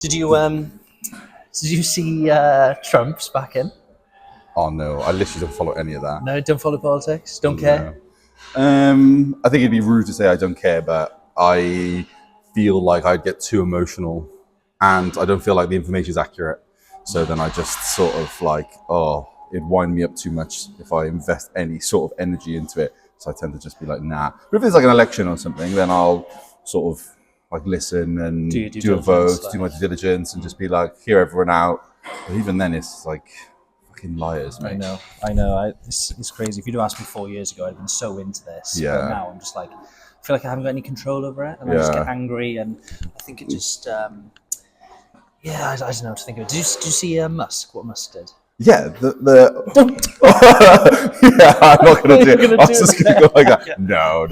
Did you see Trump's back in? Oh no, I literally don't follow any of that. No, don't follow politics. Don't care. I think it'd be rude to say I don't care, but I feel like I'd get too emotional, and I don't feel like the information is accurate. So then I just sort of like, it'd wind me up too much if I invest any sort of energy into it. So I tend to just be like, nah. But if it's like an election or something, then I'll sort of like listen and do a vote, do my due diligence, and just be like, hear everyone out. But even then, it's like fucking liars, mate. I know. It's crazy. If you'd have asked me 4 years ago, I'd been so into this. Yeah. But now I'm just like, I feel like I haven't got any control over it, and I just get angry, and I think it just, I don't know what to think of it. Did you see Musk? What Musk did? Yeah, yeah, I'm not going to do it. I was just going to go like that. Yeah. No.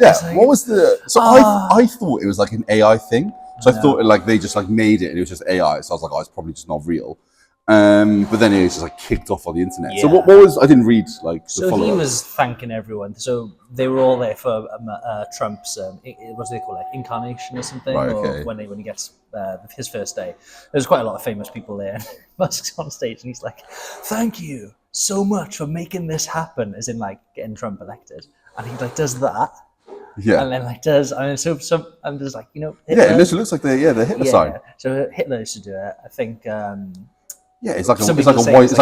Yeah, like, what was the... So I thought it was like an AI thing. So I thought like they just like made it and it was just AI. So I was like, it's probably just not real. But then it was just like kicked off on the internet. Yeah. So what was... I didn't read like the So he was thanking everyone. So they were all there for Trump's, what do they call it, incarnation or something? Right, or okay. when he gets his first day. There's quite a lot of famous people there. Musk's on stage and he's like, thank you so much for making this happen, as in like getting Trump elected. And he like does that. Yeah. And then like does, and so I'm just like, Hitler, yeah, it looks like the Hitler sign. So Hitler used to do it. I think yeah, it's like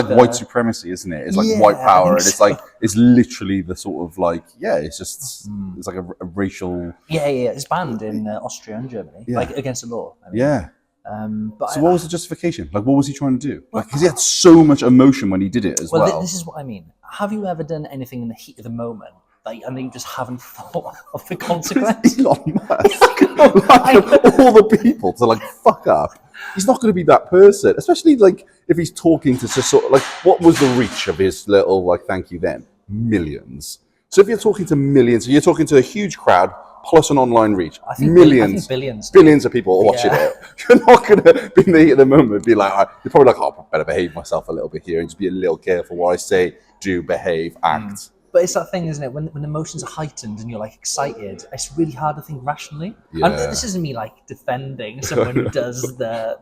white supremacy, isn't it? It's like white power, and it's like it's literally the sort of like it's just it's like a racial. Yeah, it's banned in Austria and Germany, like against the law. I mean. Yeah. But so what was the justification? Like, what was he trying to do? Like, because he had so much emotion when he did it as well. This is what I mean. Have you ever done anything in the heat of the moment? Like, and then you just haven't thought of the consequence. Elon Musk, like of all the people to like fuck up, he's not going to be that person. Especially like if he's talking to just sort of like, what was the reach of his little like thank you then? Millions. So if you're talking to millions, you're talking to a huge crowd plus an online reach. I think billions of people watching it. You're not going to be in the heat of the moment and be like, you're probably like, I better behave myself a little bit here and just be a little careful what I say, do, behave, act. But it's that thing, isn't it? When emotions are heightened and you're like excited, it's really hard to think rationally. Yeah. And this isn't me like defending someone who does the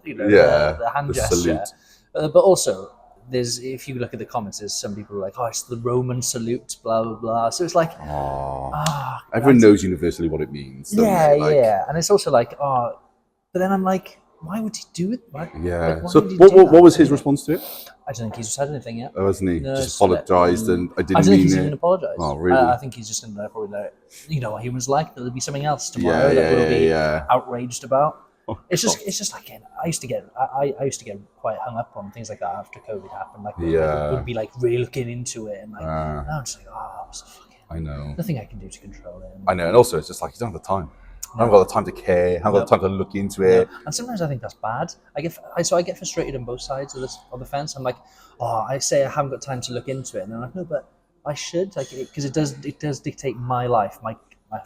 hand gesture. But also, if you look at the comments, there's some people who are like, it's the Roman salute, blah blah blah. So it's like, everyone knows universally what it means. Yeah, and it's also like, but then I'm like, why would he do it? Yeah. So what was his response to it? I don't think he's said anything yet. Oh, hasn't he? No, just apologised and I didn't mean it. I don't think he's even apologised. Oh, really? I think he's just going to probably let what humans like. There'll be something else tomorrow that we'll be outraged about. It's just like I used to get quite hung up on things like that after COVID happened. Like would be like really looking into it and like now I'm just like I know. Nothing I can do to control it. I know, and also it's just like you don't have the time. I haven't got the time to care. I haven't got the time to look into it. And sometimes I think that's bad. I get frustrated on both sides of the fence. I'm like, I say I haven't got time to look into it, and they're like, no, but I should, like, because it does dictate my life, my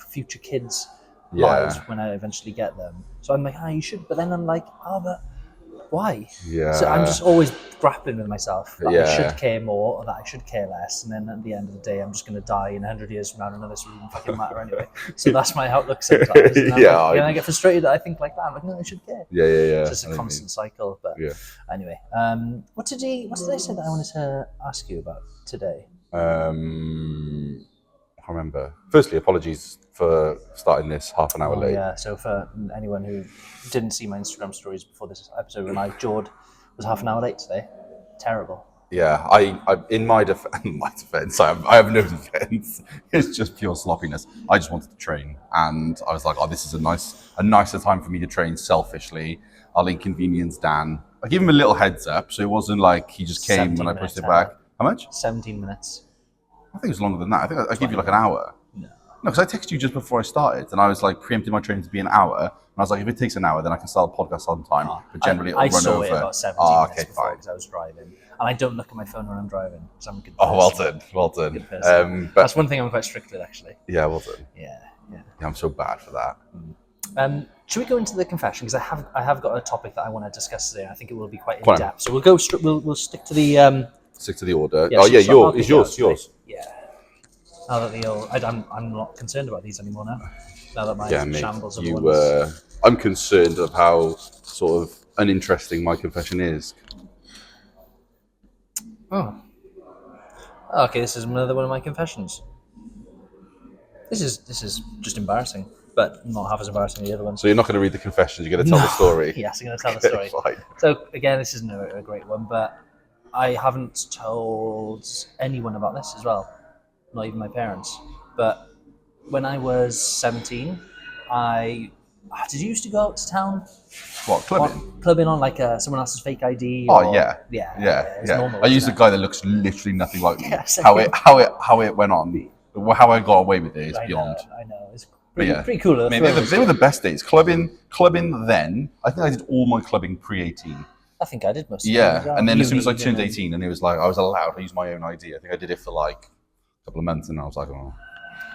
future kids' lives when I eventually get them. So I'm like, you should, but then I'm like, but why? Yeah. So I'm just always grappling with myself that I should care more or that I should care less, and then at the end of the day, I'm just going to die in 100 years from now, and none of this will even fucking matter anyway. So that's my outlook sometimes. And I get frustrated that I think like that. I'm like, no, I should care. Yeah. It's just a constant cycle. But anyway, what did I say that I wanted to ask you about today? I can't remember. Firstly, apologies for starting this half an hour late. Yeah, so for anyone who didn't see my Instagram stories before this episode, when I jawed, was half an hour late today. Terrible. Yeah, I in my defense, I have no defense. It's just pure sloppiness. I just wanted to train, and I was like, this is a nicer time for me to train selfishly. I'll inconvenience Dan. I gave him a little heads up, so it wasn't like he just came when I pushed it back. How much? 17 minutes. I think it was longer than that. I think I gave you like an hour. No, because I texted you just before I started, and I was like preempting my training to be an hour, and I was like, if it takes an hour, then I can start the podcast on time. But generally, it'll run over. I saw it about 17 minutes before because I was driving, and I don't look at my phone when I'm driving because I'm a good person. Well done. But that's one thing I'm quite strict with, actually. Yeah, well done. Yeah. I'm so bad for that. Should we go into the confession? Because I have got a topic that I want to discuss today. I think it will be quite in depth. So we'll go. We'll stick to the. Stick to the order. Yours. Yeah. Now that I'm not concerned about these anymore now. Now that my shambles of I'm concerned of how sort of uninteresting my confession is. Oh. Okay, this is another one of my confessions. This is just embarrassing, but not half as embarrassing as the other ones. So you're not going to read the confessions, you're going to tell the story? Yes, I'm going to tell the story. Fine. So again, this isn't a great one, but I haven't told anyone about this as well, not even my parents. But when I was 17, did you used to go out to town? What, clubbing? Clubbing on like someone else's fake ID? Oh yeah. It's normal, I used a isn't guy that looks literally nothing like me. Yeah, how it went on, how I got away with it is beyond. I know. It's pretty cool. I mean, they were the best days. Clubbing then. I think I did all my clubbing pre-18. I think I did most of it. Yeah, as well. and then as soon as I turned 18, and it was like I was allowed, I used my own ID. I think I did it for like a couple of months, and I was like, oh.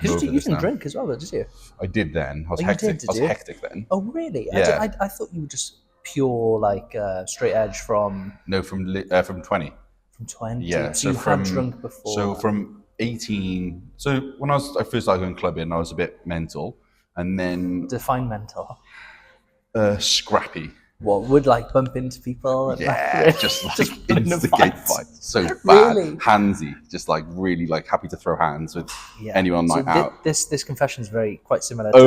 Because you didn't drink as well, did you? I did then. I was you hectic. did I was hectic then. Oh, really? Yeah. I thought you were just pure like straight edge from. No, from 20. From 20. Yeah. So you had drunk before. So from 18. So when I first started going clubbing, I was a bit mental, and then define mental. Scrappy. What, would like bump into people? Yeah, just instigate fights. So bad. Really? Handsy. Just like really like happy to throw hands with anyone night out. This confession is quite similar to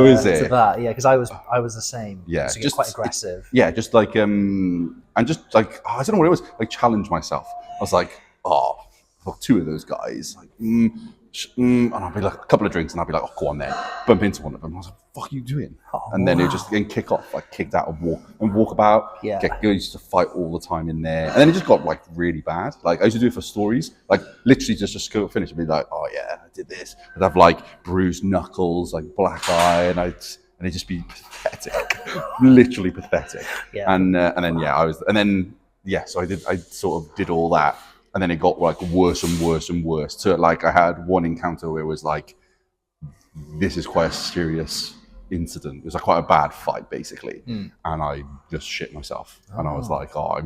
that. Yeah, because I was the same. Yeah. So just quite aggressive. Yeah, just like and just like I don't know what it was, like challenge myself. I was like, two of those guys, like and I'll be like a couple of drinks, and I'll be like, oh, go on then, bump into one of them. I was like, what the fuck are you doing? And then it just kick off, like kicked out and walk about. Yeah. Get used to fight all the time in there, and then it just got like really bad. Like I used to do it for stories, like literally just go finish and be like, oh yeah, I did this. I'd have like bruised knuckles, like black eye, and it'd just be pathetic, literally pathetic. Yeah. And then so I sort of did all that. And then it got like worse and worse and worse. So like I had one encounter where it was like, this is quite a serious incident. It was like quite a bad fight basically. And I just shit myself. And I was like, I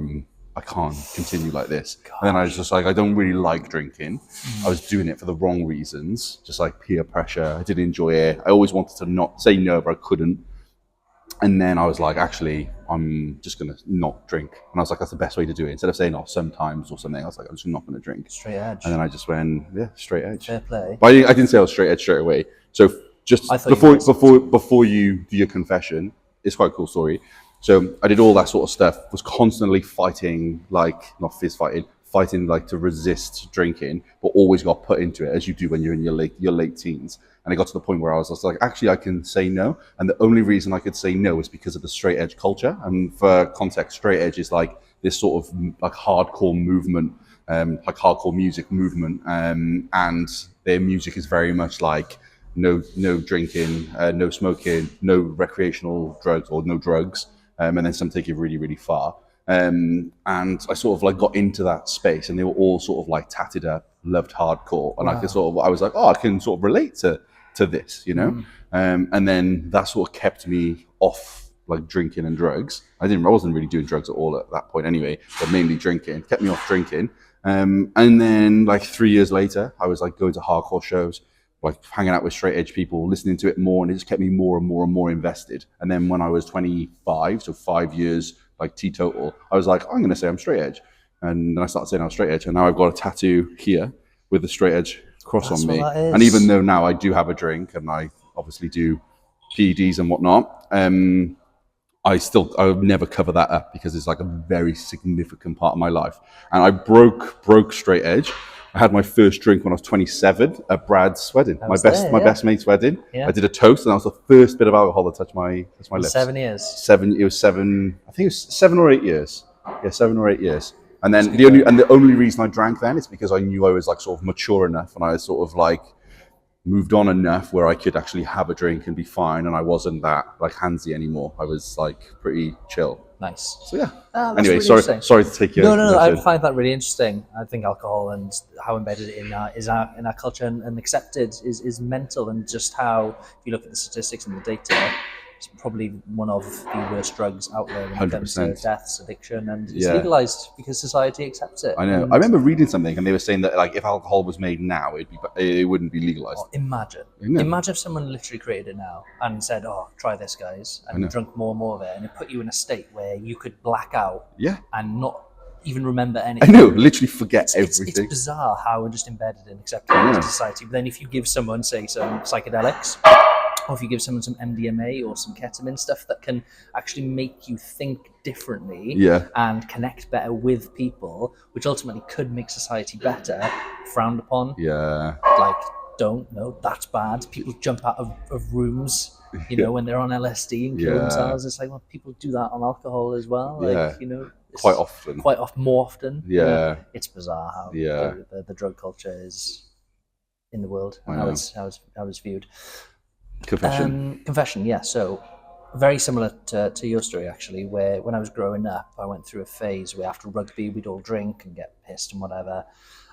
can't continue like this. Gosh. And then I was just like, I don't really like drinking. I was doing it for the wrong reasons, just like peer pressure. I didn't enjoy it. I always wanted to not say no, but I couldn't. And then I was like, actually, I'm just going to not drink. And I was like, that's the best way to do it. Instead of saying, sometimes or something, I was like, I'm just not going to drink. Straight edge. And then I just went, straight edge. Fair play. But I didn't say I was straight edge straight away. So just before you do your confession, it's quite a cool story. So I did all that sort of stuff, was constantly fighting, like, not fist fighting like to resist drinking, but always got put into it, as you do when you're in your late teens. And it got to the point where I was like, actually, I can say no. And the only reason I could say no is because of the straight edge culture. And for context, straight edge is like this sort of like hardcore movement, like hardcore music movement. And their music is very much like no drinking, no smoking, no recreational drugs or no drugs. And then some take it really, really far. And I sort of like got into that space, and they were all sort of like tatted up, loved hardcore. And wow. I was like, I can sort of relate to this, you know? And then that sort of kept me off like drinking and drugs. I wasn't really doing drugs at all at that point anyway, but mainly drinking, kept me off drinking. And then like 3 years later, I was like going to hardcore shows, like hanging out with straight edge people, listening to it more, and it just kept me more and more and more invested. And then when I was 25, so 5 years, like teetotal, I was like, I'm going to say I'm straight edge. And then I started saying I'm straight edge, and now I've got a tattoo here with the straight edge cross on me. And even though now I do have a drink, and I obviously do PEDs and whatnot, I would never cover that up because it's like a very significant part of my life. And I broke straight edge. I had my first drink when I was 27 at Brad's wedding, my best mate's wedding. Yeah. I did a toast, and that was the first bit of alcohol that touched my lips. 7 years. It was 7. I think it was 7 or 8 years. Yeah, 7 or 8 years. And then the only reason I drank then is because I knew I was like sort of mature enough, and I was sort of like moved on enough where I could actually have a drink and be fine, and I wasn't that like handsy anymore. I was like pretty chill. Nice. So yeah. Anyway, really sorry to take you. No. I find that really interesting. I think alcohol and how embedded in our culture and accepted is mental, and just how, if you look at the statistics and the data, it's probably one of the worst drugs out there when it comes to 100%. deaths, addiction, and it's Yeah. legalized because society accepts it. I know. And I remember reading something, and they were saying that like if alcohol was made now, it wouldn't be legalized. imagine if someone literally created it now and said, "Oh, try this, guys," and you drunk more and more of it, and it put you in a state where you could black out Yeah. and not even remember anything. I know, literally forget everything. It's bizarre how we're just embedded and accepted into society. But then if you give someone, say, some psychedelics, or if you give someone some MDMA or some ketamine, stuff that can actually make you think differently and connect better with people, which ultimately could make society better, frowned upon. Yeah. Like, don't know, that's bad. People jump out of rooms, you know, when they're on LSD and kill themselves. It's like, well, people do that on alcohol as well. Like, you know, quite often. More often. Yeah. You know? It's bizarre how the drug culture is in the world and how it's viewed. Confession, yeah. So very similar to your story, actually, where when I was growing up, I went through a phase where after rugby, we'd all drink and get pissed and whatever.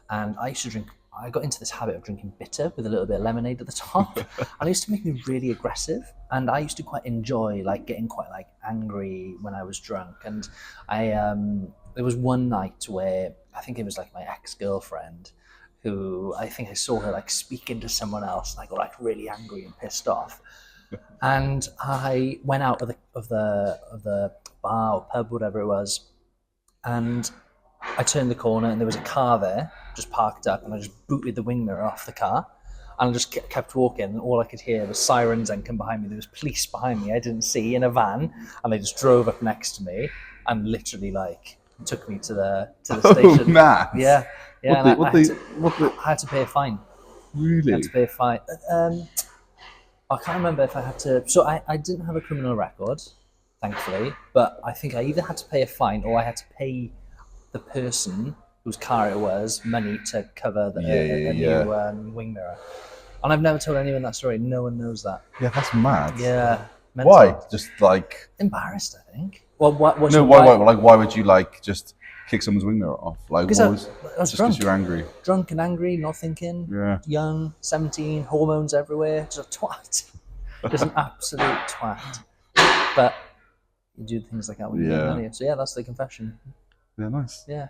And I got into this habit of drinking bitter with a little bit of lemonade at the top. And it used to make me really aggressive. And I used to quite enjoy like getting quite like angry when I was drunk. And there was one night where I think it was like my ex-girlfriend, who I think I saw her like speaking to someone else, and I got like really angry and pissed off. And I went out of the bar or pub, whatever it was, and I turned the corner and there was a car there, just parked up, and I just booted the wing mirror off the car, and I just kept walking, and all I could hear was sirens and come behind me. There was police behind me I didn't see in a van, and they just drove up next to me and literally like took me to the station. Oh, man. Yeah. Yeah, I had to pay a fine. Really? I had to pay a fine. I can't remember if I had to. So I didn't have a criminal record, thankfully, but I think I either had to pay a fine or I had to pay the person whose car it was money to cover the new wing mirror. And I've never told anyone that story. No one knows that. Yeah, that's mad. Yeah. Mental. Why? Just like embarrassed, I think. Well, why? Like, why would you like just kick someone's wing mirror off? Like, because I was just drunk. because you're angry, drunk and angry, not thinking. Yeah. Young, 17, hormones everywhere, just a twat, just an absolute twat. But you do things like that when you get money. So yeah, that's the confession. Yeah, nice. Yeah.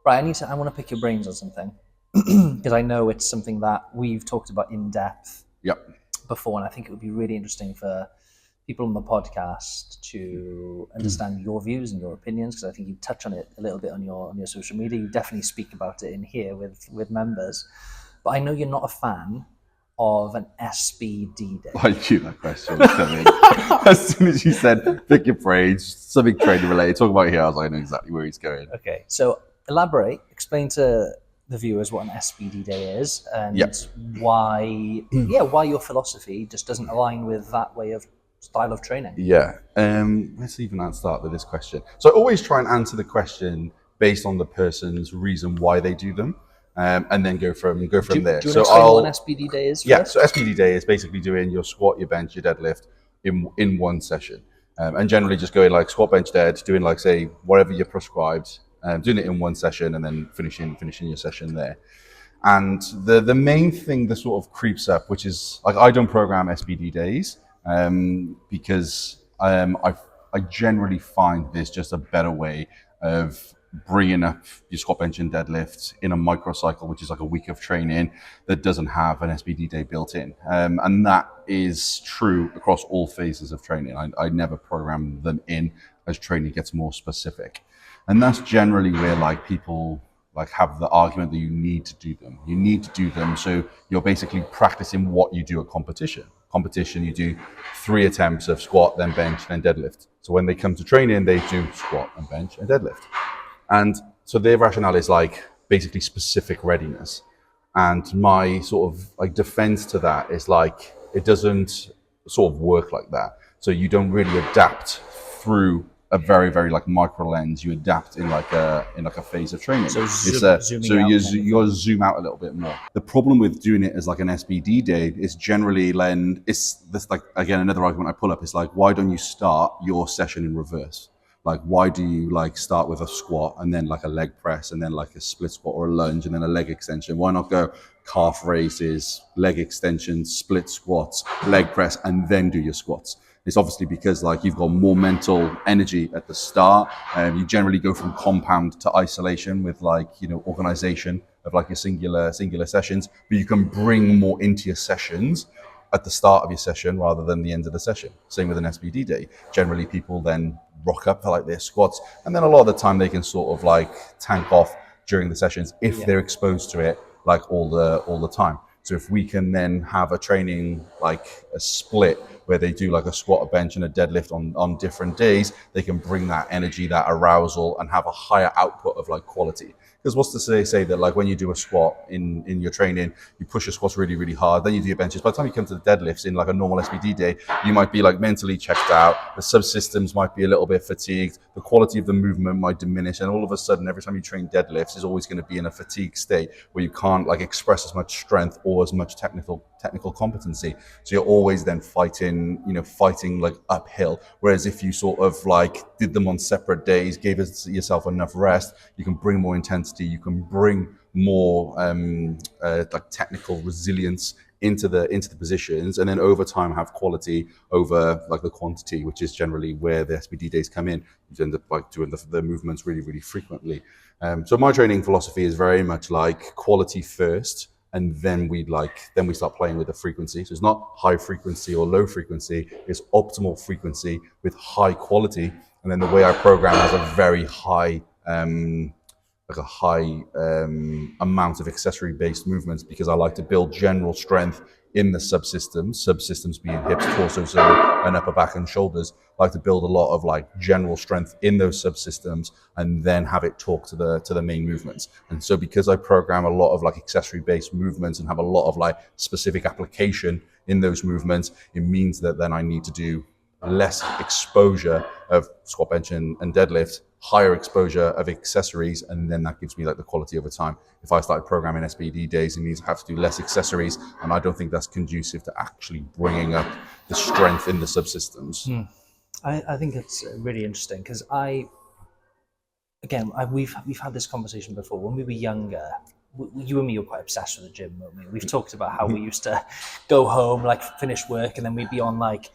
Right, I want to pick your brains on something because I know it's something that we've talked about in depth. Before, and I think it would be really interesting for people on the podcast to understand your views and your opinions, because I think you touch on it a little bit on your social media. You definitely speak about it in here with members, but I know you're not a fan of an SBD day. I knew that question was coming. As soon as you said pick your brains, something training related, talk about it here, I was like, I know exactly where he's going. Okay, so explain to the viewers what an SBD day is and why your philosophy just doesn't align with that way of style of training. Let's even start with this question. So I always try and answer the question based on the person's reason why they do them, and then go from there. Do you want to so explain what an SBD day is? Yeah, so SBD day is basically doing your squat, your bench, your deadlift in one session, and generally just going like squat, bench, dead, doing like say whatever you're prescribed. Doing it in one session and then finishing your session there. And the main thing that sort of creeps up, which is like I don't program SBD days because I generally find there's just a better way of bringing up your squat, bench, and deadlift in a microcycle, which is like a week of training that doesn't have an SBD day built in. And that is true across all phases of training. I never program them in as training gets more specific. And that's generally where like people like have the argument that you need to do them. You need to do them so you're basically practicing what you do at competition. Competition, you do 3 attempts of squat, then bench, then deadlift. So when they come to training, they do squat and bench and deadlift. And so their rationale is like basically specific readiness. And my sort of like defense to that is like it doesn't sort of work like that. So you don't really adapt through a very, very like micro lens. You adapt in like a phase of training. So you zoom out a little bit more. The problem with doing it as like an SBD day is generally it's this like again another argument I pull up is like why don't you start your session in reverse? Like why do you like start with a squat and then like a leg press and then like a split squat or a lunge and then a leg extension? Why not go calf raises, leg extensions, split squats, leg press, and then do your squats? It's obviously because like you've got more mental energy at the start, and you generally go from compound to isolation with like, you know, organization of like your singular sessions, but you can bring more into your sessions at the start of your session rather than the end of the session. Same with an SBD day. Generally, people then rock up for like their squats, and then a lot of the time they can sort of like tank off during the sessions if they're exposed to it like all the time. So if we can then have a training like a split where they do like a squat, a bench, and a deadlift on different days, they can bring that energy, that arousal, and have a higher output of like quality. Because what's to say that like when you do a squat in your training, you push your squats really, really hard, then you do your benches. By the time you come to the deadlifts in like a normal SBD day, you might be like mentally checked out, the subsystems might be a little bit fatigued, the quality of the movement might diminish, and all of a sudden, every time you train deadlifts, is always going to be in a fatigue state where you can't like express as much strength or as much technical competency. So you're always then fighting like uphill. Whereas if you sort of like did them on separate days, gave yourself enough rest, you can bring more intensity, you can bring more like technical resilience into the positions, and then over time have quality over like the quantity, which is generally where the SBD days come in. You end up like doing the movements really, really frequently. So my training philosophy is very much like quality first, and then we start playing with the frequency. So it's not high frequency or low frequency, it's optimal frequency with high quality. And then the way I program has a very high amount of accessory based movements, because I like to build general strength in the subsystems being hips, torso, and upper back and shoulders. I like to build a lot of like general strength in those subsystems and then have it talk to the main movements. And so because I program a lot of like accessory based movements and have a lot of like specific application in those movements, it means that then I need to do less exposure of squat, bench, and deadlift, higher exposure of accessories, and then that gives me like the quality over time. If I started programming SBD days, it means I have to do less accessories, and I don't think that's conducive to actually bringing up the strength in the subsystems. I think it's really interesting because we've had this conversation before. When we were younger, you and me were quite obsessed with the gym, weren't we? We've talked about how we used to go home, like finish work, and then we'd be on like,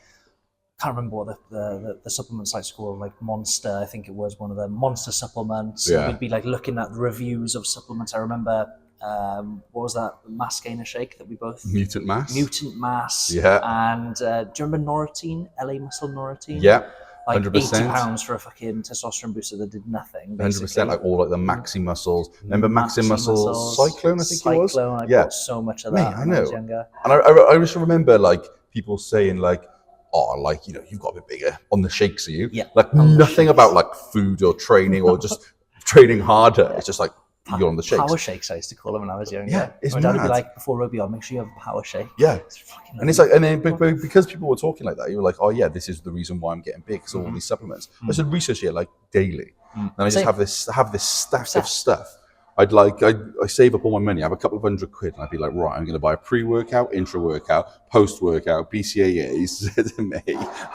can't remember what the supplement site's called, like Monster, I think it was one of the Monster supplements. Yeah. We'd be like looking at the reviews of supplements. I remember, what was that mass gainer shake that we both... Mutant Mass. Yeah. And do you remember Norotine, LA Muscle Norotine? Yeah. Like 100%. £80 for a fucking testosterone booster that did nothing. Basically. 100%, like all like the Maxi Muscles. Remember Maxi Muscles Cyclone, I think it was? Cyclone, I bought so much of that when I was younger. And I just remember like people saying like, oh, like, you know, you've got a bit bigger on the shakes, are you? Yeah. Like nothing about like food or training or just training harder. Yeah. It's just like you're on the shakes. Power shakes, I used to call them when I was younger. Yeah, it's my dad would be mad. like, before rugby, I'll make sure you have a power shake. Yeah. It's fucking and it's like, and then but because people were talking like that, you were like, oh yeah, this is the reason why I'm getting big, because of all these supplements. I should research it like daily. And I just have this stack of stuff. I save up all my money. I have a couple of £100, and I'd be like, right, I'm going to buy a pre-workout, intra-workout, post-workout, BCAAs, ZMA.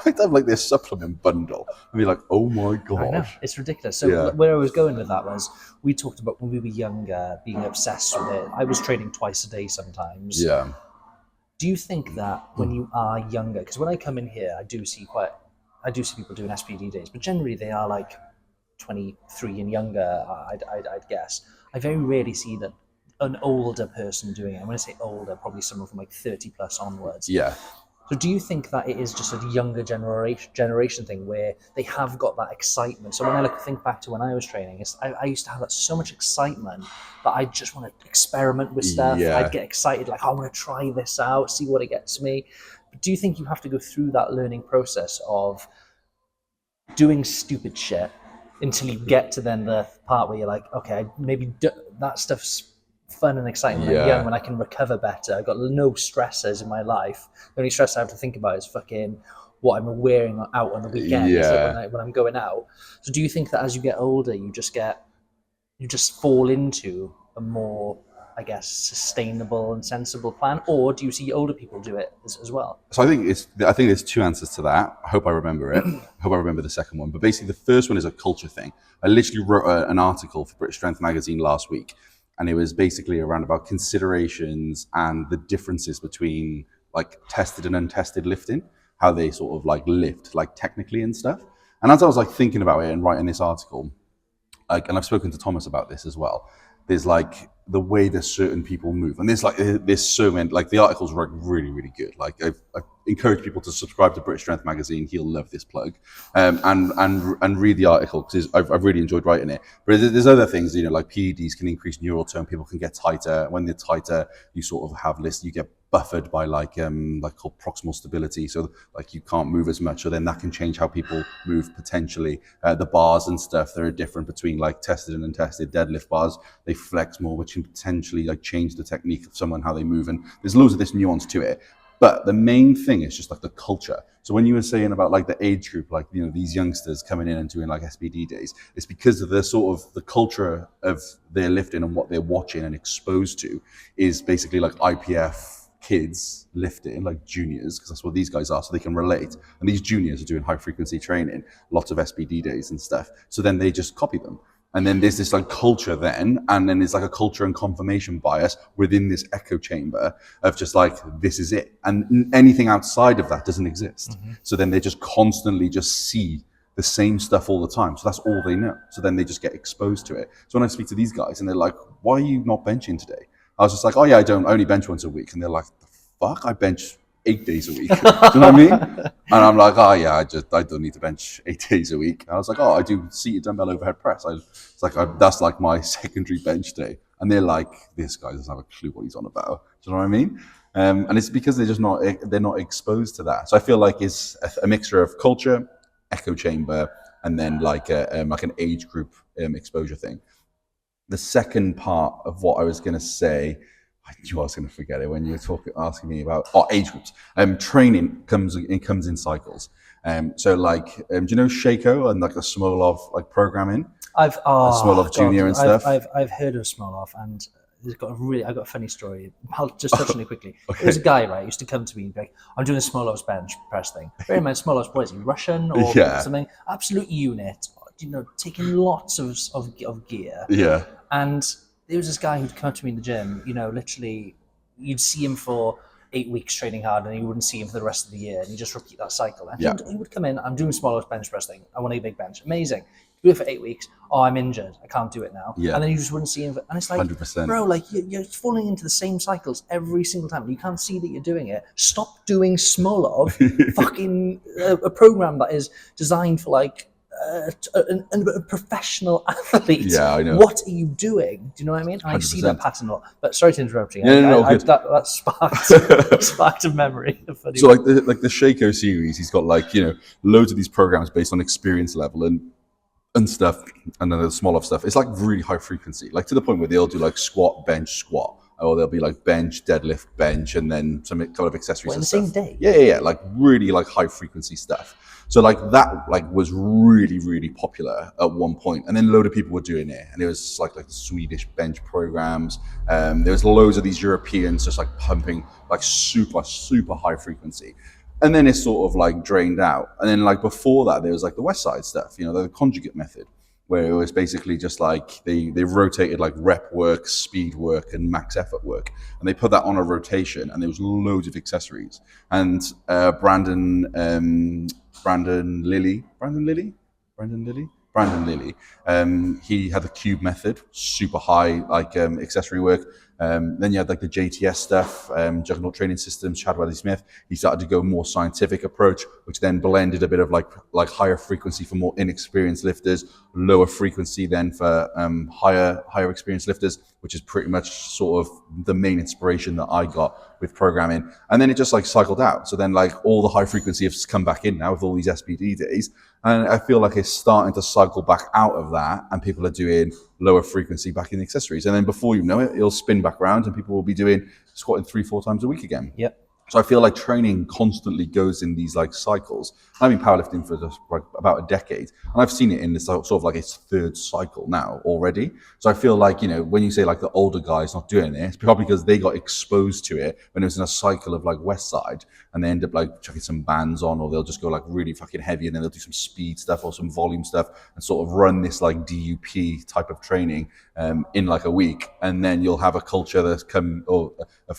I'd have like this supplement bundle. I'd be like, oh my God. I know, it's ridiculous. So where I was going with that was, we talked about when we were younger, being obsessed with it. I was training twice a day sometimes. Yeah. Do you think that when you are younger, because when I come in here, I do see people doing SPD days, but generally they are like 23 and younger, I'd guess. I very rarely see that an older person doing it. And when I say older, probably someone from like 30 plus onwards. Yeah. So do you think that it is just a younger generation thing where they have got that excitement? So when I think back to when I was training, I used to have that so much excitement that I just want to experiment with stuff. Yeah. I'd get excited, like, I want to try this out, see what it gets me. But do you think you have to go through that learning process of doing stupid shit until you get to then the part where you're like, okay, maybe that stuff's fun and exciting when I'm young, when I can recover better. I've got no stresses in my life. The only stress I have to think about is fucking what I'm wearing out on the weekend when I'm going out. So do you think that as you get older, you just fall into a more, I guess, sustainable and sensible plan, or do you see older people do it as well? So I think there's two answers to that. I hope I remember it. I hope I remember the second one. But basically, the first one is a culture thing. I literally wrote an article for British Strength magazine last week, and it was basically around about considerations and the differences between like tested and untested lifting. how they sort of like lift, like technically and stuff. And as I was like thinking about it and writing this article, like, and I've spoken to Thomas about this as well. There's like the way that certain people move, and there's so many. Like the articles are like really good. Like I've encouraged people to subscribe to British Strength magazine. He'll love this plug, and read the article because I've really enjoyed writing it. But there's other things, you know, like PEDs can increase neural tone. People can get tighter. When they're tighter, you sort of have this. You get buffered by like called proximal stability, so like you can't move as much, so then that can change how people move potentially. The bars and stuff, there are different between like tested and untested. Deadlift bars, they flex more, which can potentially like change the technique of someone, how they move, and there's loads of this nuance to it. But the main thing is just like the culture. So when you were saying about like the age group, like, you know, these youngsters coming in and doing like SBD days, it's because of the sort of the culture of their lifting and what they're watching and exposed to is basically like IPF kids lifting, like juniors, because that's what these guys are, so they can relate. And these juniors are doing high frequency training, lots of SBD days and stuff. So then they just copy them. And then there's this like culture then, and then there's like a culture and confirmation bias within this echo chamber of just like, this is it. And anything outside of that doesn't exist. Mm-hmm. So then they just constantly just see the same stuff all the time. So that's all they know. So then they just get exposed to it. So when I speak to these guys and they're like, why are you not benching today? I was just like, oh yeah, I only bench once a week. And they're like, the fuck? I bench 8 days a week. Do you know what I mean? And I'm like, oh yeah, I don't need to bench 8 days a week. And I was like, oh, I do seated dumbbell overhead press. That's like my secondary bench day. And they're like, this guy doesn't have a clue what he's on about. Do you know what I mean? And it's because they're not exposed to that. So I feel like it's a mixture of culture, echo chamber, and then like an age group exposure thing. The second part of what I was going to say, I knew I was going to forget it when you were asking me about age groups. Training comes in cycles. So like, do you know Shaco and like the Smolov like programming? Smolov Junior and stuff. I've heard of Smolov, and I've got a funny story. I'll just touch on it quickly. Okay. There's a guy, right, used to come to me and be like, I'm doing a Smolov's bench press thing. Bear in mind, Smolov's, what is he, Russian or something? Absolute unit, you know, taking lots of gear. Yeah. And there was this guy who'd come up to me in the gym, you know, literally, you'd see him for 8 weeks training hard and you wouldn't see him for the rest of the year. And you just repeat that cycle. And he would come in, I'm doing Smolov's bench press thing. I want a big bench. Amazing. Do it for 8 weeks. Oh, I'm injured. I can't do it now. Yeah. And then you just wouldn't see him. And it's like, 100%. Bro, like you're falling into the same cycles every single time. You can't see that you're doing it. Stop doing Smolov, fucking a program that is designed for like a professional athlete. Yeah, I know. What are you doing? Do you know what I mean? And 100%. I see that pattern a lot. But sorry to interrupt you. No, that sparked a memory. So like the Shaco series, he's got like, you know, loads of these programs based on experience level and stuff, and then the Smolov stuff. It's like really high frequency, like to the point where they'll do like squat, bench, squat, or they'll be like bench, deadlift, bench, and then some kind of accessories and stuff. In the same day? Yeah, like really like high frequency stuff. So like that like was really, really popular at one point, and then a load of people were doing it, and it was like the Swedish bench programs. There was loads of these Europeans just like pumping like super high frequency, and then it sort of like drained out. And then like before that, there was like the West Side stuff, you know, the conjugate method, where it was basically just like they rotated like rep work, speed work, and max effort work, and they put that on a rotation, and there was loads of accessories. And Brandon Lilly. He had the cube method, super high like accessory work. Then you had like the JTS stuff, Juggernaut Training Systems, Chad Wedley-Smith. He started to go more scientific approach, which then blended a bit of like higher frequency for more inexperienced lifters, lower frequency then for higher experienced lifters, which is pretty much sort of the main inspiration that I got with programming. And then it just like cycled out. So then like all the high frequency has come back in now with all these SBD days. And I feel like it's starting to cycle back out of that, and people are doing lower frequency back in the accessories. And then before you know it, it'll spin back around and people will be doing squatting 3-4 times a week again. Yep. So I feel like training constantly goes in these like cycles. I've been powerlifting for just like about a decade, and I've seen it in this sort of like its third cycle now already. So I feel like, you know, when you say like the older guys not doing it, it's probably because they got exposed to it when it was in a cycle of like West Side, and they end up like chucking some bands on, or they'll just go like really fucking heavy, and then they'll do some speed stuff or some volume stuff and sort of run this like DUP type of training in like a week, and then you'll have a culture that's come, or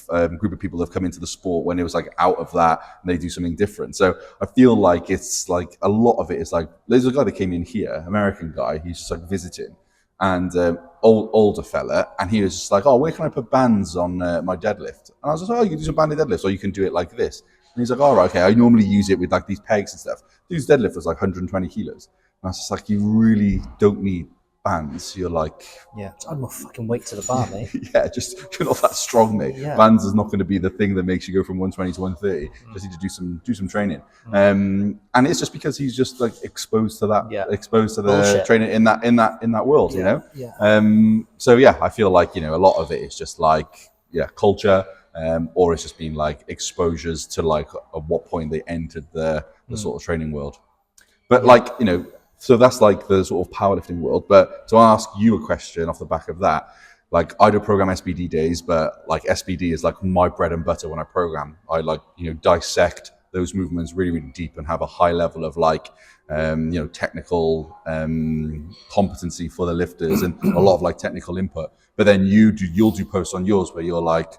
a group of people that have come into the sport when it was like out of that, and they do something different. So I feel like it's like a lot of it is like, there's a guy that came in here, American guy, he's just like visiting, and older fella, and he was just like, oh, where can I put bands on my deadlift? And I was like, oh, you can do some banded deadlifts, or you can do it like this. And he's like, all right, okay, I normally use it with like these pegs and stuff. Dude's deadlift was like 120 kilos. And I was just like, you really don't need bands. You're like, Yeah, add more fucking weight to the bar, mate. yeah, just you're not that strong, mate. Yeah. Bands is not going to be the thing that makes you go from 120 to 130. Just need to do some training. And it's just because he's just like exposed to that, exposed to the Bullshit. training in that world, you know. Yeah. So yeah, I feel like, you know, a lot of it is just like, yeah, culture, or it's just been like exposures to like at what point they entered the sort of training world. But like, you know, so that's like the sort of powerlifting world. But to ask you a question off the back of that, like I do program SBD days, but like SBD is like my bread and butter when I program. I like, you know, dissect those movements really, really deep and have a high level of like, you know, technical competency for the lifters and a lot of like technical input. But then you'll do posts on yours where you're like,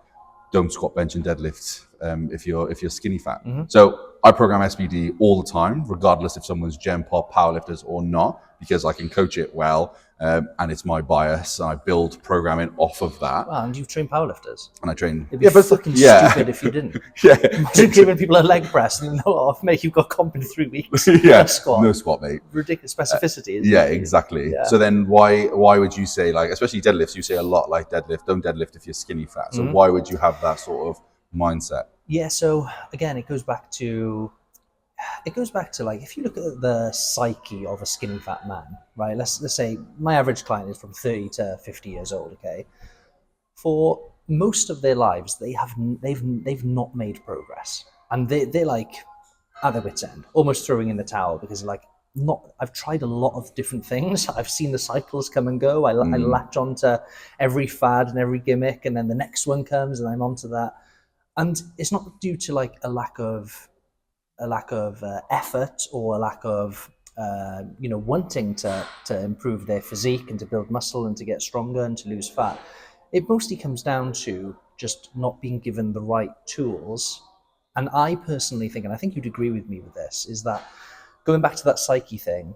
don't squat, bench, and deadlift if you're skinny fat. So I program SBD all the time, regardless if someone's gen pop powerlifters or not, because I can coach it well, and it's my bias. I build programming off of that. Wow, and you train powerlifters? And I train. It'd be fucking stupid if you didn't. Imagine giving people a leg press and mate, you've got comp in 3 weeks. Yeah, squat. No squat, mate. Ridiculous specificity. Yeah, exactly. Yeah. So then why would you say, like, especially deadlifts, you say a lot like don't deadlift if you're skinny fat. So why would you have that sort of mindset? Yeah, so again, it goes back to like, if you look at the psyche of a skinny fat man, right? Let's say my average client is from 30 to 50 years old. Okay, for most of their lives, they've not made progress, and they're like at their wits' end, almost throwing in the towel, because like, I've tried a lot of different things. I've seen the cycles come and go. I latch onto every fad and every gimmick, and then the next one comes and I'm onto that. And it's not due to like a lack of effort or a lack of wanting to improve their physique and to build muscle and to get stronger and to lose fat. It mostly comes down to just not being given the right tools. And I personally think, and I think you'd agree with me with this, is that going back to that psyche thing,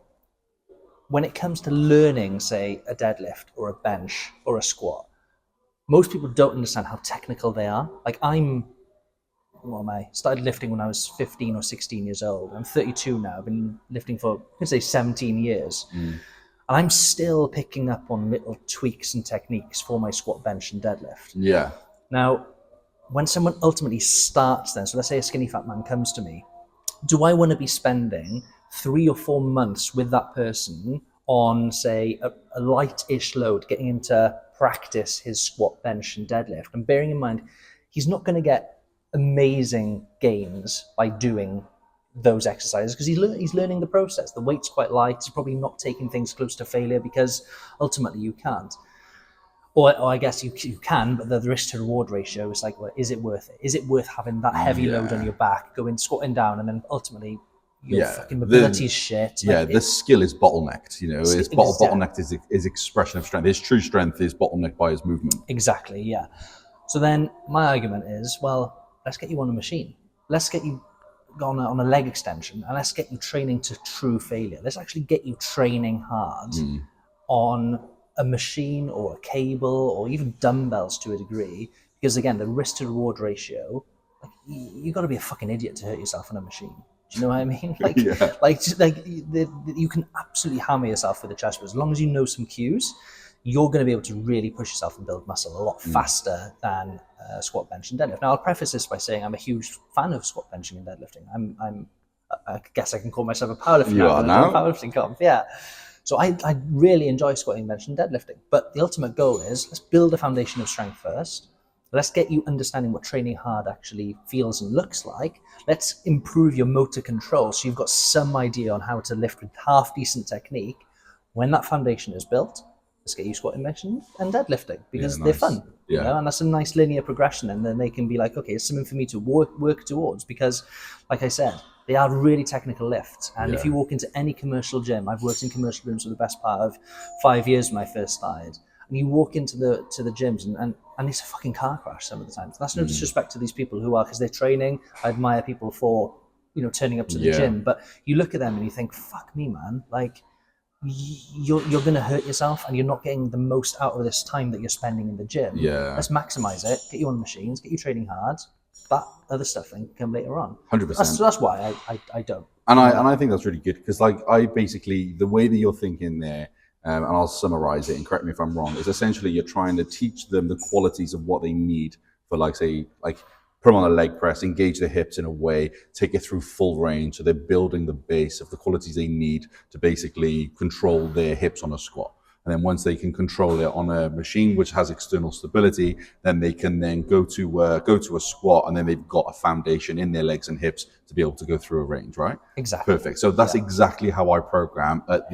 when it comes to learning, say, a deadlift or a bench or a squat, most people don't understand how technical they are. Like I started lifting when I was 15 or 16 years old. I'm 32 now. I've been lifting for, I can say, 17 years. And I'm still picking up on little tweaks and techniques for my squat, bench, and deadlift. Yeah. Now, when someone ultimately starts then, so let's say a skinny fat man comes to me, do I want to be spending 3 or 4 months with that person on, say, a light-ish load, getting him to practice his squat, bench, and deadlift? And bearing in mind, he's not going to get amazing gains by doing those exercises because he's learning the process. The weight's quite light. He's probably not taking things close to failure because ultimately you can't. Or I guess you can, but the risk to reward ratio is like, well, is it worth it? Is it worth having that heavy load on your back, going squatting down, and then ultimately your fucking mobility is shit? Like, the skill is bottlenecked. You know, bottlenecked is expression of strength. His true strength is bottlenecked by his movement. Exactly. Yeah. So then my argument is, well, let's get you on a machine. Let's get you on a leg extension, and let's get you training to true failure. Let's actually get you training hard on a machine or a cable or even dumbbells to a degree, because again, the risk to reward ratio, like, you got to be a fucking idiot to hurt yourself on a machine. Do you know what I mean? You can absolutely hammer yourself with the chest, but as long as you know some cues, you're going to be able to really push yourself and build muscle a lot faster than squat, bench, and deadlift. Now, I'll preface this by saying I'm a huge fan of squat, benching, and deadlifting. I guess I can call myself a powerlifter. You are now. Powerlifting comp, yeah. So I really enjoy squatting, bench, and deadlifting. But the ultimate goal is, let's build a foundation of strength first. Let's get you understanding what training hard actually feels and looks like. Let's improve your motor control so you've got some idea on how to lift with half decent technique. When that foundation is built, let's get you squatting, bench, and deadlifting, because they're fun. Yeah. You know? And that's a nice linear progression. And then they can be like, okay, it's something for me to work towards, because, like I said, they are really technical lifts. And if you walk into any commercial gym, I've worked in commercial rooms for the best part of 5 years when I first started, and you walk into the gyms and it's a fucking car crash some of the times. That's no disrespect to these people who are, because they're training. I admire people for, you know, turning up to the gym, but you look at them and you think, fuck me, man, like you're going to hurt yourself and you're not getting the most out of this time that you're spending in the gym. Let's maximize it, get you on the machines, get you training hard. That other stuff then can come later on. 100%. That's why I don't. And I think that's really good, because like I basically, the way that you're thinking there, and I'll summarize it and correct me if I'm wrong, is essentially you're trying to teach them the qualities of what they need for, like, say, like put them on a leg press, engage their hips in a way, take it through full range. So they're building the base of the qualities they need to basically control their hips on a squat. And then once they can control it on a machine which has external stability, then they can then go to a squat, and then they've got a foundation in their legs and hips to be able to go through a range, right? Exactly. Perfect. So that's exactly how I program at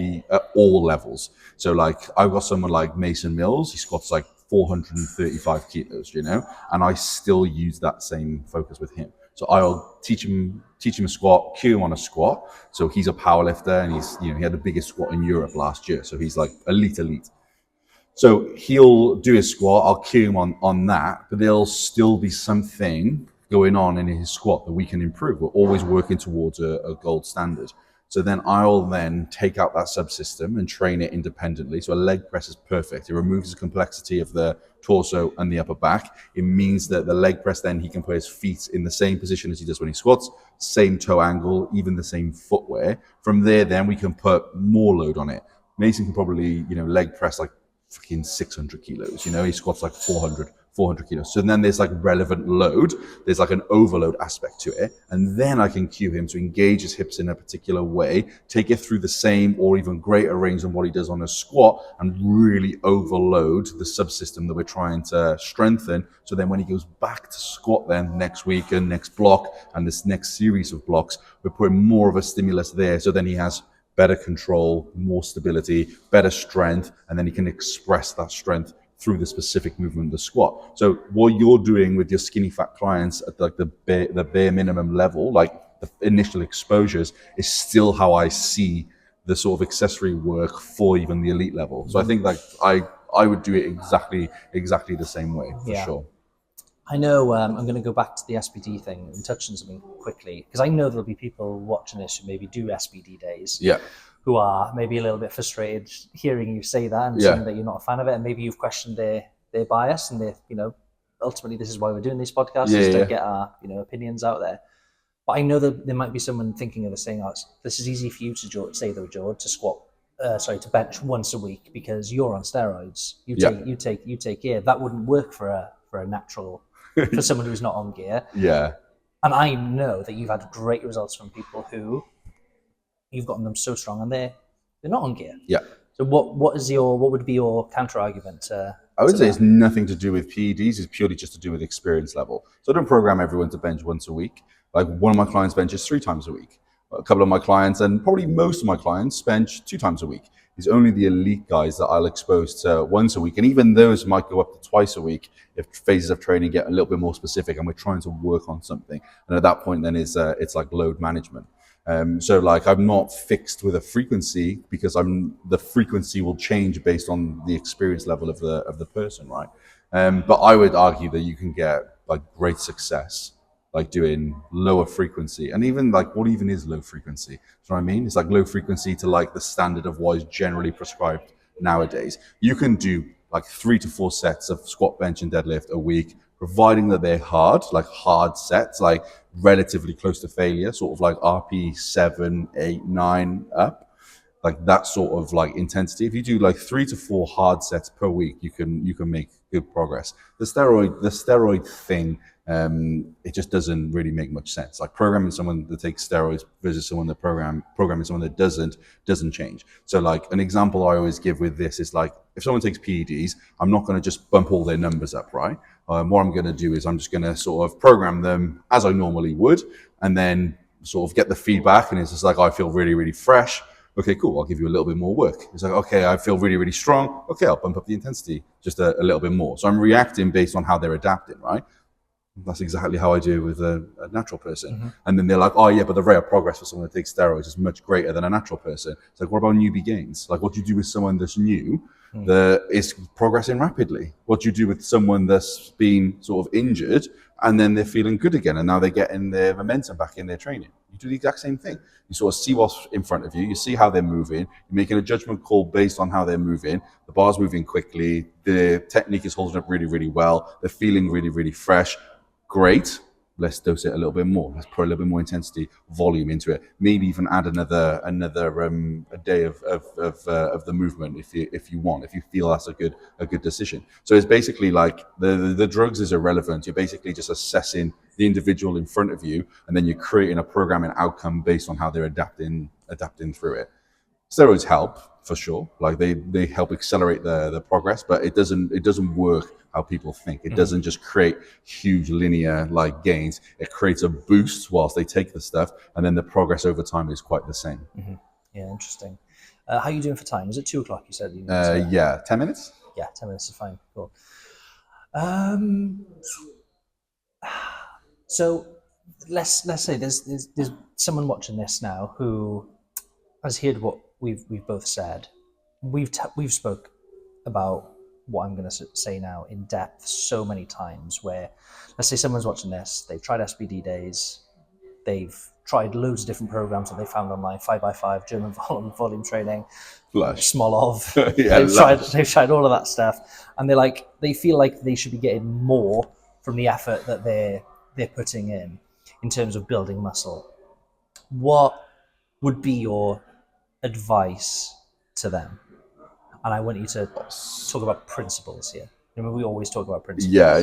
all levels. So like I've got someone like Mason Mills, he squats like 435 kilos, you know, and I still use that same focus with him. So I'll teach him a squat, cue him on a squat. So he's a power lifter, and he's, you know, he had the biggest squat in Europe last year. So he's like elite. So he'll do his squat, I'll cue him on that, but there'll still be something going on in his squat that we can improve. We're always working towards a gold standard. So then I'll then take out that subsystem and train it independently. So a leg press is perfect. It removes the complexity of the torso and the upper back. It means that the leg press, then he can put his feet in the same position as he does when he squats, same toe angle, even the same footwear. From there, then we can put more load on it. Mason can probably, you know, leg press like fucking 600 kilos, you know, he squats like 400 kilos. So then there's like relevant load, there's like an overload aspect to it. And then I can cue him to engage his hips in a particular way, take it through the same or even greater range than what he does on a squat, and really overload the subsystem that we're trying to strengthen. So then when he goes back to squat then next week and next block and this next series of blocks, we're putting more of a stimulus there. So then he has better control, more stability, better strength, and then he can express that strength through the specific movement of the squat. So what you're doing with your skinny fat clients at like the bare minimum level, like the initial exposures, is still how I see the sort of accessory work for even the elite level. So I think like I would do it exactly the same way for sure. I know I'm going to go back to the SBD thing and touch on something quickly, because I know there'll be people watching this who maybe do SBD days. Who are maybe a little bit frustrated hearing you say that and saying that you're not a fan of it, and maybe you've questioned their bias and their, you know, ultimately this is why we're doing these podcasts, is to get our, you know, opinions out there. But I know that there might be someone thinking of this, saying, "Oh, this is easy for you to say though, George, to bench once a week because you're on steroids. You take gear. That wouldn't work for a natural for someone who's not on gear." And I know that you've had great results from people who you've gotten them so strong and they're not on gear. So what would be your counter argument? I would say it's nothing to do with PEDs. It's purely just to do with experience level. So I don't program everyone to bench once a week. Like one of my clients benches 3 times a week. A couple of my clients, and probably most of my clients, bench 2 times a week. It's only the elite guys that I'll expose to once a week. And even those might go up to twice a week if phases of training get a little bit more specific and we're trying to work on something. And at that point, then it's like load management. So like I'm not fixed with a frequency, because the frequency will change based on the experience level of the person, right? But I would argue that you can get like great success like doing lower frequency, and even like what even is low frequency? Do you know what I mean? It's like low frequency to like the standard of what is generally prescribed nowadays. You can do like 3 to 4 sets of squat, bench, and deadlift a week, providing that they're hard sets, like relatively close to failure, sort of like RP 7, 8, 9 up, like that sort of like intensity. If you do like 3 to 4 hard sets per week, you can make good progress. The steroid thing, it just doesn't really make much sense. Like programming someone that takes steroids versus someone that programming someone that doesn't change. So like an example I always give with this is like, if someone takes PEDs, I'm not going to just bump all their numbers up, right? What I'm going to do is I'm just going to sort of program them as I normally would, and then sort of get the feedback. And it's just like, I feel really, really fresh. Okay, cool. I'll give you a little bit more work. It's like, okay, I feel really, really strong. Okay, I'll bump up the intensity just a little bit more. So I'm reacting based on how they're adapting, right? That's exactly how I do with a natural person. Mm-hmm. And then they're like, oh yeah, but the rate of progress for someone that takes steroids is much greater than a natural person. It's like, what about newbie gains? Like, what do you do with someone that's new? It's progressing rapidly. What do you do with someone that's been sort of injured and then they're feeling good again and now they're getting their momentum back in their training? You do the exact same thing. You sort of see what's in front of you, you see how they're moving, you're making a judgment call based on how they're moving. The bar's moving quickly, the technique is holding up really, really well, they're feeling really, really fresh. Great. Let's dose it a little bit more. Let's put a little bit more intensity, volume into it. Maybe even add another a day of the movement if you want. If you feel that's a good decision. So it's basically like the drugs is irrelevant. You're basically just assessing the individual in front of you, and then you're creating a programming outcome based on how they're adapting through it. Steroids help for sure. Like they help accelerate the progress, but it doesn't work how people think. It doesn't just create huge linear like gains. It creates a boost whilst they take the stuff, and then the progress over time is quite the same. Yeah, interesting. How are you doing for time? Was it 2 o'clock? You said. Yeah, 10 minutes. Yeah, 10 minutes is fine. Cool. So let's say there's someone watching this now who has heard what we've both said. We've spoke about what I'm going to say now in depth so many times. Where let's say someone's watching this, they've tried SBD days, they've tried loads of different programs that they found online, 5x5, German volume training, Flush. Smolov. Yeah, they've tried all of that stuff, and they feel like they should be getting more from the effort that they're putting in terms of building muscle. What would be your advice to them? And I want you to talk about principles here. Remember, we always talk about principles. Yeah.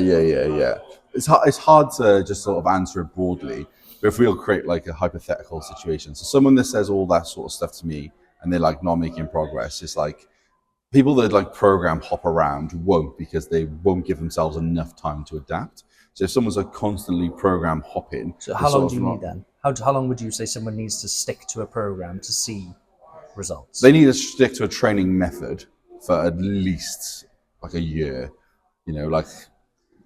It's hard to just sort of answer it broadly. But if we'll create like a hypothetical situation, so someone that says all that sort of stuff to me and they're like not making progress, it's like people that like program hop around won't, because they won't give themselves enough time to adapt. So if someone's like constantly program hopping, so how long do you need then? How long would you say someone needs to stick to a program to see results? They need to stick to a training method for at least like a year. You know, like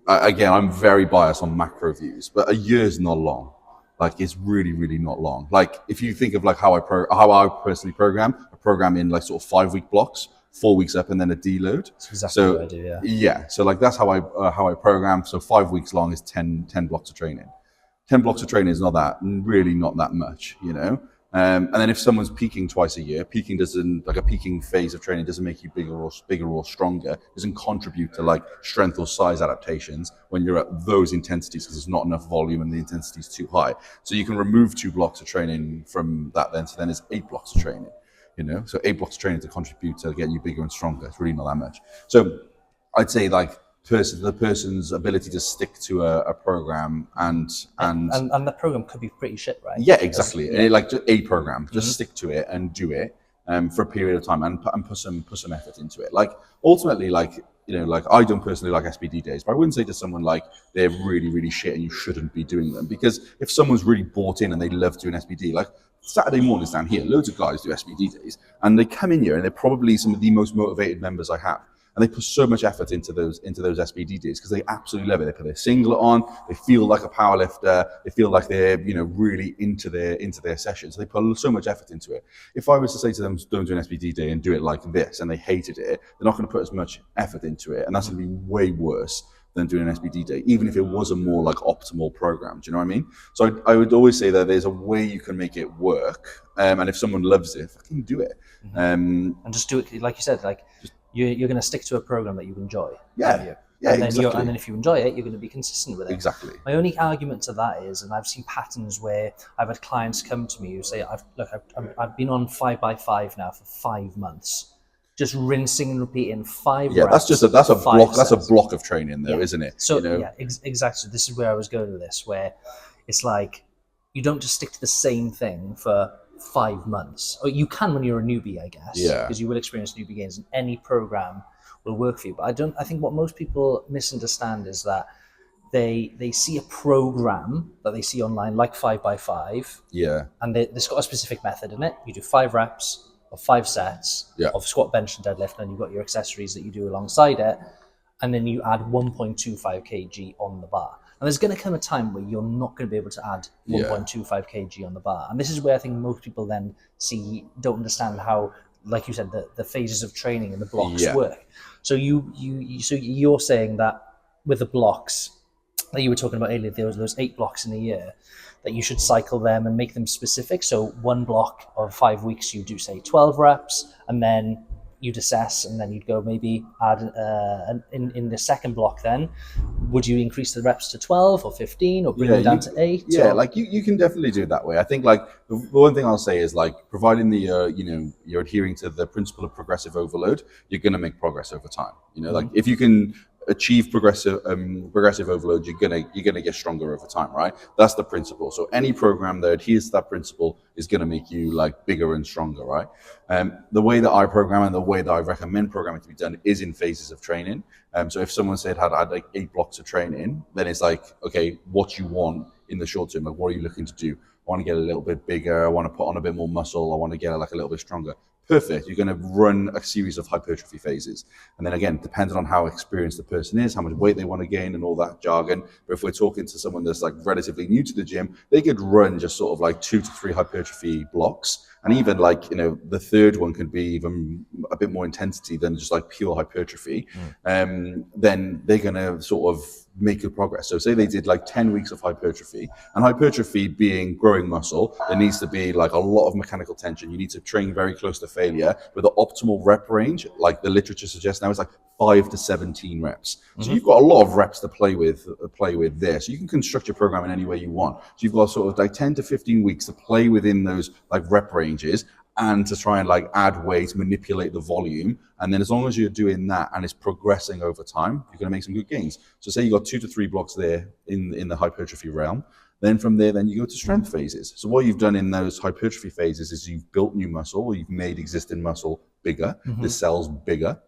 again, I'm very biased on macro views, but a year's not long. Like it's really, really not long. Like if you think of like how I personally program, I program in like sort of 5-week blocks, 4 weeks up and then a deload. That's exactly what I do. Yeah. So like that's how I program. So 5 weeks long is 10 blocks of training. 10 blocks of training is not that much, you know. And then if someone's peaking twice a year, peaking phase of training doesn't make you bigger or stronger, doesn't contribute to like strength or size adaptations when you're at those intensities, because there's not enough volume and the intensity is too high. So you can remove 2 blocks of training from that then, so then it's 8 blocks of training, you know. So 8 blocks of training to contribute to getting you bigger and stronger. It's really not that much. So I'd say like the person's ability to stick to a program and the program could be pretty shit, right? Yeah, exactly. Yeah. Like just a program, just stick to it and do it for a period of time and put some effort into it. Like ultimately, like you know, like I don't personally like SBD days, but I wouldn't say to someone like they're really, really shit and you shouldn't be doing them, because if someone's really bought in and they love doing SBD, like Saturday mornings down here, loads of guys do SBD days, and they come in here and they're probably some of the most motivated members I have. And they put so much effort into those SBD days because they absolutely love it. They put their singlet on, they feel like a powerlifter, they feel like they're really into their sessions. They put so much effort into it. If I was to say to them, don't do an SBD day and do it like this, and they hated it, they're not going to put as much effort into it, and that's going to be way worse than doing an SBD day, even if it was a more like optimal program. Do you know what I mean? So I would always say that there's a way you can make it work, and if someone loves it, fucking do it. And just do it, like you said, like. You're going to stick to a program that you enjoy. Yeah, exactly. And then if you enjoy it, you're going to be consistent with it. Exactly. My only argument to that is, and I've seen patterns where I've had clients come to me who say, I've been on 5x5 now for 5 months, just rinsing and repeating 5 reps. That's a block. That's a block of training, though, isn't it? So exactly. This is where I was going with this, where it's like you don't just stick to the same thing for 5 months. Or you can when you're a newbie, I guess, because you will experience newbie gains, and any program will work for you. But I think what most people misunderstand is that they see a program that they see online, like 5x5, and it's got a specific method in it. You do 5 reps of 5 sets of squat, bench, and deadlift, and you've got your accessories that you do alongside it, and then you add 1.25 kg on the bar. And there's going to come a time where you're not going to be able to add 1.25 kg on the bar. And this is where I think most people then don't understand how like you said, the phases of training and the blocks Yeah. work. So you're saying that with the blocks that you were talking about earlier, there was those 8 blocks in a year, that you should cycle them and make them specific. So one block of 5 weeks, you do say 12 reps, and then you'd assess, and then you'd go maybe add in the second block. Then would you increase the reps to 12 or 15 or bring them down to 8? Yeah, or? like you can definitely do it that way. I think like the one thing I'll say is like providing the you're adhering to the principle of progressive overload, you're going to make progress over time. Like if you can achieve progressive overload, you're gonna get stronger over time, right? That's the principle. So any program that adheres to that principle is gonna make you like bigger and stronger, right? The way that I program and the way that I recommend programming to be done is in phases of training. So if someone said had like 8 blocks of training, then it's like, okay, what you want in the short term, like what are you looking to do? I want to get a little bit bigger. I want to put on a bit more muscle. I want to get like a little bit stronger. Perfect. You're going to run a series of hypertrophy phases. And then again, depending on how experienced the person is, how much weight they want to gain and all that jargon. But if we're talking to someone that's like relatively new to the gym, they could run just sort of like 2 to 3 hypertrophy blocks. And even like, the third one could be even a bit more intensity than just like pure hypertrophy. Then they're going to sort of make good progress. So say they did like 10 weeks of hypertrophy, and hypertrophy being growing muscle, there needs to be like a lot of mechanical tension. You need to train very close to failure, but the optimal rep range, like the literature suggests now, is like 5 to 17 reps. So you've got a lot of reps to play with there. So you can construct your program in any way you want. So you've got sort of like 10 to 15 weeks to play within those like rep ranges, and to try and like add weight, manipulate the volume. And then as long as you're doing that and it's progressing over time, you're going to make some good gains. So say you got 2 to 3 blocks there in the hypertrophy realm. Then from there, then you go to strength phases. So what you've done in those hypertrophy phases is you've built new muscle, or you've made existing muscle bigger, the cells bigger.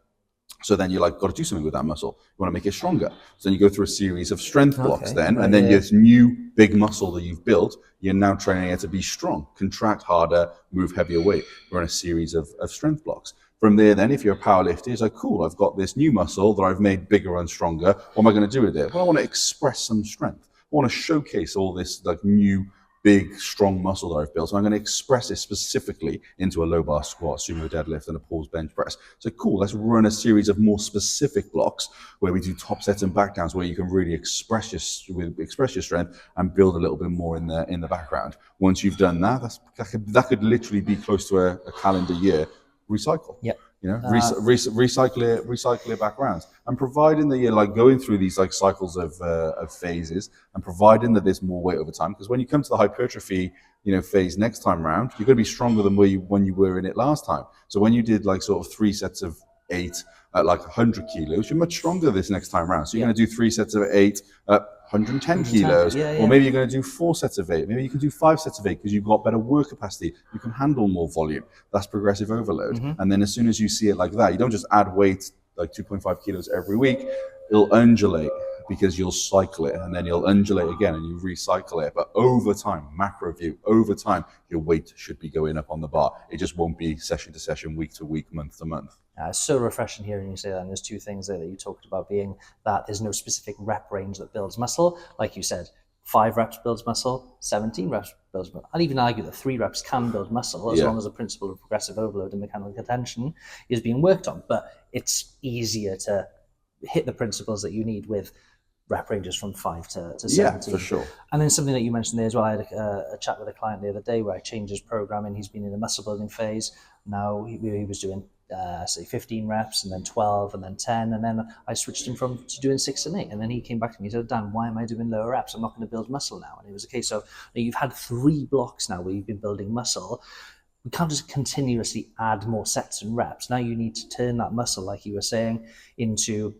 So then you're like, got to do something with that muscle. You want to make it stronger. So then you go through a series of strength blocks and then this new big muscle that you've built, you're now training it to be strong, contract harder, move heavier weight. We're in a series of strength blocks. From there, then, if you're a powerlifter, it's like, cool, I've got this new muscle that I've made bigger and stronger. What am I going to do with it? Well, I want to express some strength. I want to showcase all this like new, big, strong muscle that I've built. So I'm going to express it specifically into a low bar squat, sumo deadlift, and a pulse bench press. So cool, let's run a series of more specific blocks where we do top sets and back downs, where you can really express your strength and build a little bit more in the background. Once you've done that, that could literally be close to a calendar year. Recycle. Yep. Recycle it back around, and providing that you're like going through these like cycles of phases, and providing that there's more weight over time. Because when you come to the hypertrophy, phase next time around, you're going to be stronger than when you were in it last time. So when you did like sort of 3 sets of 8 at like 100 kilos, you're much stronger this next time around. So you're going to do 3 sets of 8 at 110 kilos, or maybe you're going to do 4 sets of 8. Maybe you can do 5 sets of 8 because you've got better work capacity. You can handle more volume. That's progressive overload. And then as soon as you see it like that, you don't just add weight like 2.5 kilos every week. It'll undulate because you'll cycle it, and then you'll undulate again and you recycle it. But over time, macro view, over time, your weight should be going up on the bar. It just won't be session to session, week to week, month to month. It's so refreshing hearing you say that. And there's 2 things there that you talked about, being that there's no specific rep range that builds muscle. Like you said, 5 reps builds muscle, 17 reps builds muscle. I'd even argue that 3 reps can build muscle as long as the principle of progressive overload and mechanical tension is being worked on. But it's easier to hit the principles that you need with rep ranges from 5 to 17. Yeah, for sure. And then something that you mentioned there as well, I had a chat with a client the other day where I changed his programming. He's been in a muscle building phase. Now he was doing say 15 reps, and then 12, and then 10, and then I switched him to doing 6 and 8, and then he came back to me and said, Dan, why am I doing lower reps? I'm not going to build muscle now. And it was a case of, you've had 3 blocks now where you've been building muscle. We can't just continuously add more sets and reps. Now you need to turn that muscle, like you were saying, into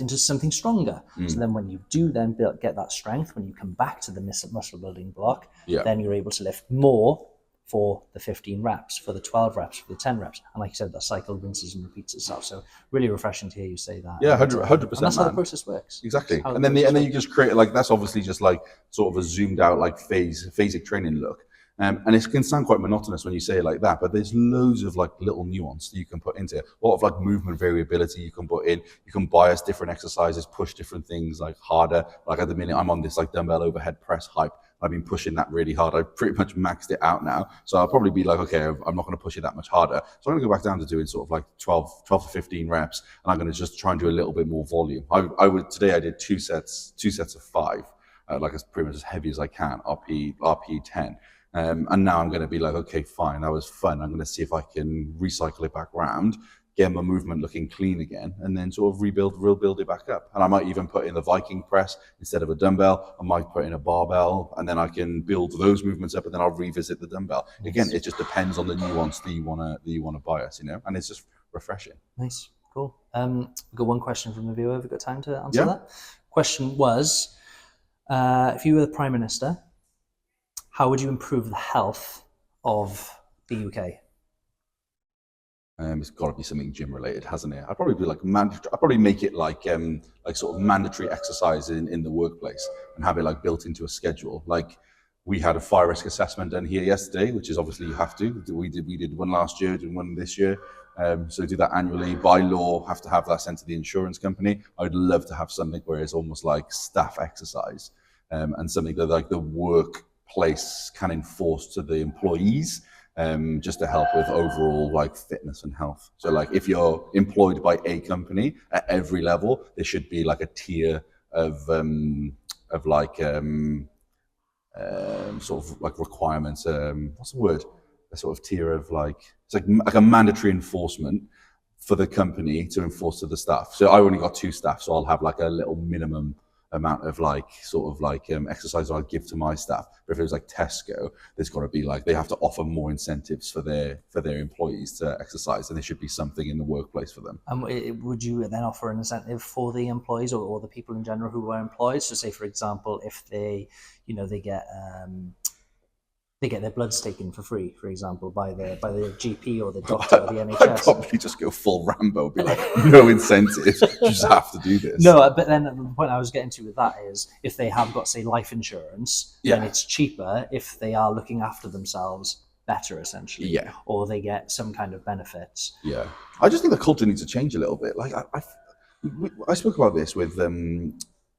something stronger. So then when you do then get that strength, when you come back to the muscle building block, then you're able to lift more for the 15 reps, for the 12 reps, for the 10 reps. And like you said, that cycle rinses and repeats itself. So really refreshing to hear you say that. Yeah, 100%. And that's how the process works. Exactly. And then you just create, like, that's obviously just like sort of a zoomed out, like phasic training look. And it can sound quite monotonous when you say it like that, but there's loads of like little nuance that you can put into it. A lot of like movement variability you can put in. You can bias different exercises, push different things like harder. Like at the minute, I'm on this like dumbbell overhead press hype. I've been pushing that really hard. I've pretty much maxed it out now. So I'll probably be like, okay, I'm not going to push it that much harder. So I'm going to go back down to doing sort of like 12 to 15 reps, and I'm going to just try and do a little bit more volume. Today I did two sets of 5, like as pretty much as heavy as I can, RP 10. And now I'm going to be like, okay, fine, that was fun. I'm going to see if I can recycle it back round, get my movement looking clean again, and then sort of rebuild it back up. And I might even put in the Viking press instead of a dumbbell. I might put in a barbell, and then I can build those movements up, and then I'll revisit the dumbbell. Again, it just depends on the nuance that you want to bias, and it's just refreshing. Nice, cool. We've got one question from the viewer. Have we got time to answer that? Question was, if you were the Prime Minister, how would you improve the health of the UK? It's got to be something gym related, hasn't it? I'd probably be like I'd probably make it like sort of mandatory exercise in the workplace, and have it like built into a schedule. Like we had a fire risk assessment done here yesterday, which is obviously you have to. We did one last year, did one this year. So do that annually. By law, have to have that sent to the insurance company. I'd love to have something where it's almost like staff exercise, and something that like the workplace can enforce to the employees. Just to help with overall like fitness and health. So like if you're employed by a company at every level, there should be like a tier of like sort of like requirements. What's the word? A sort of tier of like, it's like a mandatory enforcement for the company to enforce to the staff. So I only got 2 staff, so I'll have like a little minimum amount of like sort of like exercise I'd give to my staff. But if it was like Tesco, there's got to be like they have to offer more incentives for their employees to exercise, and there should be something in the workplace for them. Would you then offer an incentive for the employees or the people in general who are employed? So say, for example, if they get their bloods taken for free, for example, by the GP or the doctor or the NHS. I'd probably just go full Rambo, be like, no incentives, you just have to do this. No, but then the point I was getting to with that is if they have got, say, life insurance, then it's cheaper if they are looking after themselves better, essentially. Yeah. Or they get some kind of benefits. Yeah. I just think the culture needs to change a little bit. Like, I spoke about this with,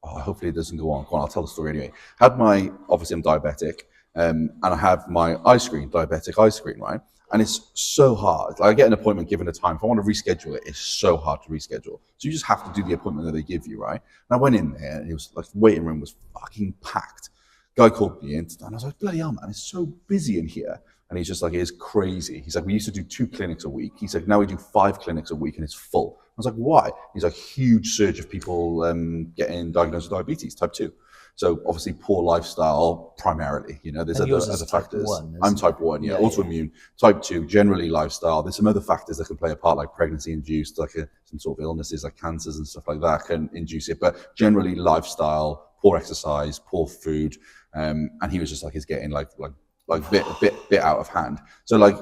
hopefully it doesn't go on. I'll tell the story anyway. Obviously I'm diabetic. And I have my diabetic eye screen, right? And it's so hard. Like I get an appointment given a time. If I want to reschedule it, it's so hard to reschedule. So you just have to do the appointment that they give you, right? And I went in there, and it was like the waiting room was fucking packed. Guy called me in, and I was like, bloody hell, man, it's so busy in here. And he's just like, it is crazy. He's like, we used to do 2 clinics a week. He's like, now we do 5 clinics a week, and it's full. I was like, why? He's like, huge surge of people getting diagnosed with diabetes, type 2. So obviously poor lifestyle primarily, there's other factors. I'm type 1, autoimmune. Type 2, generally lifestyle. There's some other factors that can play a part, like pregnancy induced, like some sort of illnesses like cancers and stuff like that can induce it. But generally lifestyle, poor exercise, poor food. And he was just like, it's getting like bit out of hand. So like,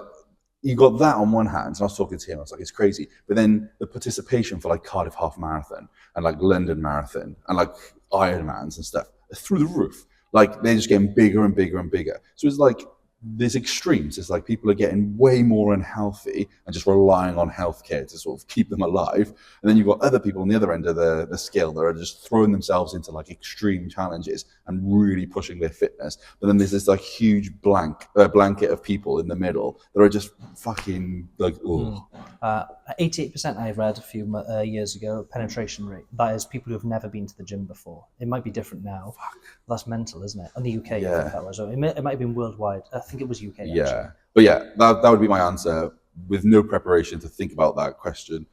you got that on one hand, and I was talking to him, I was like, it's crazy. But then the participation for like Cardiff Half Marathon and like London Marathon and like Ironmans and stuff, through the roof. Like they're just getting bigger and bigger and bigger. So it's like there's extremes. It's like people are getting way more unhealthy and just relying on healthcare to sort of keep them alive. And then you've got other people on the other end of the scale that are just throwing themselves into like extreme challenges and really pushing their fitness. But then there's this like huge blanket of people in the middle that are just fucking like, 88% I read a few years ago, penetration rate. That is people who have never been to the gym before. It might be different now. That's mental, isn't it? In the UK, I think that was. So it might have been worldwide. I think it was UK. Yeah, actually. But that would be my answer with no preparation to think about that question.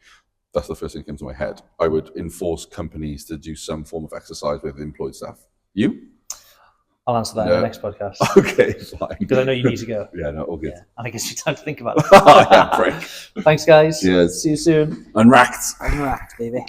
That's the first thing that came to my head. I would enforce companies to do some form of exercise with employed staff. You? I'll answer that in the next podcast. Okay, fine. Because I know you need to go. Yeah, no, all good. Yeah. And I guess you time to think about it. Yeah, break. Thanks, guys. Cheers. See you soon. Unracked, baby.